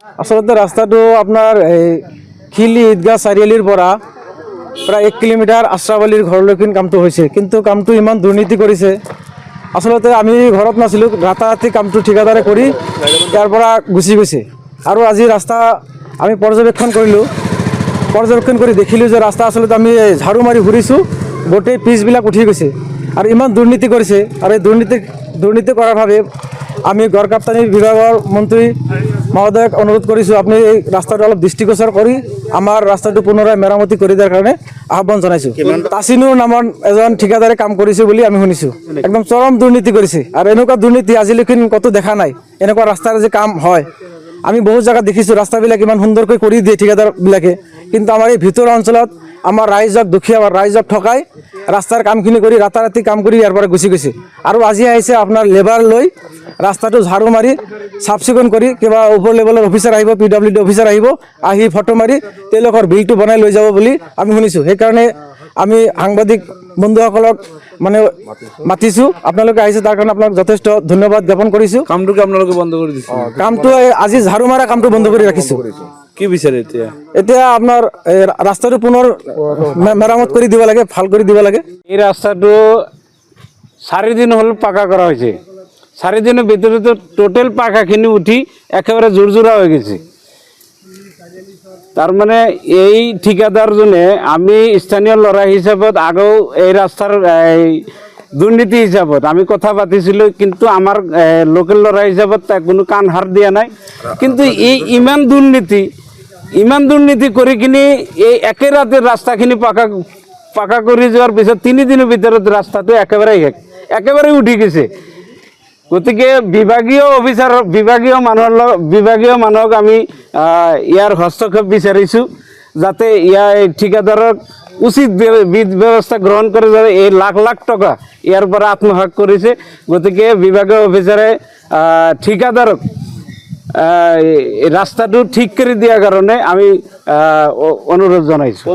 আচলতে ৰাস্তাটো আপোনাৰ এই খিলি ঈদগাহ চাৰিআলিৰ পৰা প্ৰায় 1 কিলোমিটাৰ আশ্ৰাফ আলীৰ ঘৰলৈকে কামটো হৈছে, কিন্তু কামটো ইমান দুৰ্নীতি কৰিছে। আচলতে আমি ঘৰত নাছিলোঁ, ৰাতাৰাতি কামটো ঠিকাদাৰে কৰি ইয়াৰ পৰা গুচি গৈছে। আৰু আজি ৰাস্তা আমি পৰ্যবেক্ষণ কৰিলোঁ, পৰ্যবেক্ষণ কৰি দেখিলোঁ যে ৰাস্তা আচলতে আমি ঝাৰু মাৰি ঘূৰিছোঁ, গোটেই পিচবিলাক উঠি গৈছে আৰু ইমান দুৰ্নীতি কৰিছে। আৰু এই দুৰ্নীতি কৰাৰ বাবে আমি গড়কাপ্তানি বিভাগৰ মন্ত্ৰী মহোদয়ক অনুৰোধ কৰিছোঁ, আপুনি এই ৰাস্তাটো অলপ দৃষ্টিগোচৰ কৰি আমাৰ ৰাস্তাটো পুনৰাই মেৰামতি কৰি দিয়াৰ কাৰণে আহ্বান জনাইছোঁ। তাচিনুৰ নামৰ এজন ঠিকাদাৰে কাম কৰিছে বুলি আমি শুনিছোঁ। একদম চৰম দুৰ্নীতি কৰিছে আৰু এনেকুৱা দুৰ্নীতি আজিলৈকে ক'তো দেখা নাই। এনেকুৱা ৰাস্তাৰ যে কাম হয়, আমি বহুত জেগাত দেখিছোঁ ৰাস্তাবিলাক ইমান সুন্দৰকৈ কৰি দিয়ে ঠিকাদাৰবিলাকে, কিন্তু আমাৰ এই ভিতৰুৱা অঞ্চলত আমাৰ ৰাইজক দুখীয়া ৰাইজক ঠকাই ৰাস্তাৰ কামখিনি কৰি ৰাতাৰাতি কাম কৰি ইয়াৰ পৰা গুচি গৈছে। আৰু আজি আহিছে আপোনাৰ লেবাৰ লৈ ৰাস্তাটো ঝাৰু মাৰি চাফ চিকুণ কৰি, কিবা ওপৰ লেভেলৰ অফিচাৰ আহিব, PWD অফিচাৰ আহিব, আহি ফটো মাৰি তেওঁলোকৰ বিলটো বনাই লৈ যাব বুলি আমি শুনিছোঁ। সেইকাৰণে আমি সাংবাদিক বন্ধুসকলক মানে মাতিছোঁ, আপোনালোকে আহিছে তাৰ কাৰণে আপোনাক যথেষ্ট ধন্যবাদ জ্ঞাপন কৰিছোঁ। কামটোকে আপোনালোকে বন্ধ কৰি দিছে? কামটো আজি ঝাৰু মাৰা কামটো বন্ধ কৰি ৰাখিছোঁ। কি বিচাৰে এতিয়া আপোনাৰ ৰাস্তাটো পুনৰ মেৰামত কৰি দিব লাগে, ভাল কৰি দিব লাগে। এই ৰাস্তাটো 4 দিন হ'ল পাকা কৰা হৈছে। 4 দিনের ভিতরে তো টোটাল পাখাখিনি উঠি একেবারে জোরজোড়া হয়ে গেছে। তার মানে এই ঠিকাদার জনে আমি স্থানীয় লড়াই হিসাবত আগেও এই রাস্তার দুর্নীতি হিসাবত আমি কথা পাতিছিলো, কিন্তু আমার লোকাল লড়াই হিসাবত তাই কোনো কান হার দিয়া নাই। কিন্তু এই ইমান দুর্নীতি করে কিনি এই একে রাতে রাস্তাখিনি পাকা করে যাওয়ার পিছত 3 দিনের ভিতরে রাস্তাটো একেবারে উঠি গেছে। গতিকে বিভাগীয় মানুহক আমি ইয়াৰ হস্তক্ষেপ বিচাৰিছোঁ, যাতে ইয়াৰ ঠিকাদাৰক উচিত ব্যৱস্থা গ্ৰহণ কৰে, যাতে এই লাখ লাখ টকা ইয়াৰ পৰা আত্মসাৎ কৰিছে। গতিকে বিভাগীয় অফিচাৰে ঠিকাদাৰক ৰাস্তাটো ঠিক কৰি দিয়াৰ কাৰণে আমি অনুৰোধ জনাইছোঁ।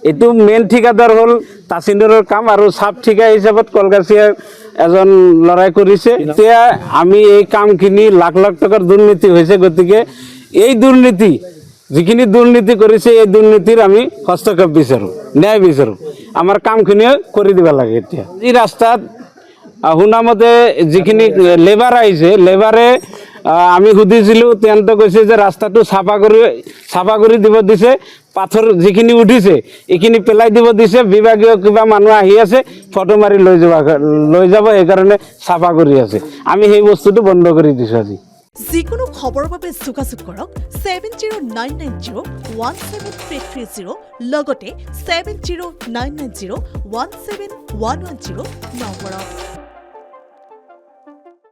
এইটো মেইন ঠিকাদাৰ হ'ল তাচিনুৰৰ কাম, আৰু চাব ঠিকা হিচাপত কলগাছিয়াৰ এজন লড়াই কৰিছে। এতিয়া আমি এই কামখিনি লাখ লাখ টকাৰ দুৰ্নীতি হৈছে। গতিকে এই যিখিনি দুৰ্নীতি কৰিছে, এই দুৰ্নীতিৰ আমি হস্তক্ষেপ বিচাৰোঁ, ন্যায় বিচাৰোঁ, আমাৰ কামখিনিও কৰি দিব লাগে। এতিয়া এই ৰাস্তাত শুনামতে যিখিনি লেবাৰ আহিছে, লেবাৰে আমি সুধিছিলোঁ, তেওঁলোকে কৈছে যে ৰাস্তাটো চাফা কৰি দিব দিছে, পাথৰ যিখিনি উঠিছে এইখিনি পেলাই দিব দিছে। বিভাগীয় কিবা মানুহ আহি আছে, ফটো মাৰি লৈ যাব, সেইকাৰণে চাফা কৰি আছে। আমি সেই বস্তুটো বন্ধ কৰি দিছোঁ আজি। যিকোনো খবৰৰ বাবে যোগাযোগ কৰক 7099017330 লগতে 7099017110 নম্বৰত।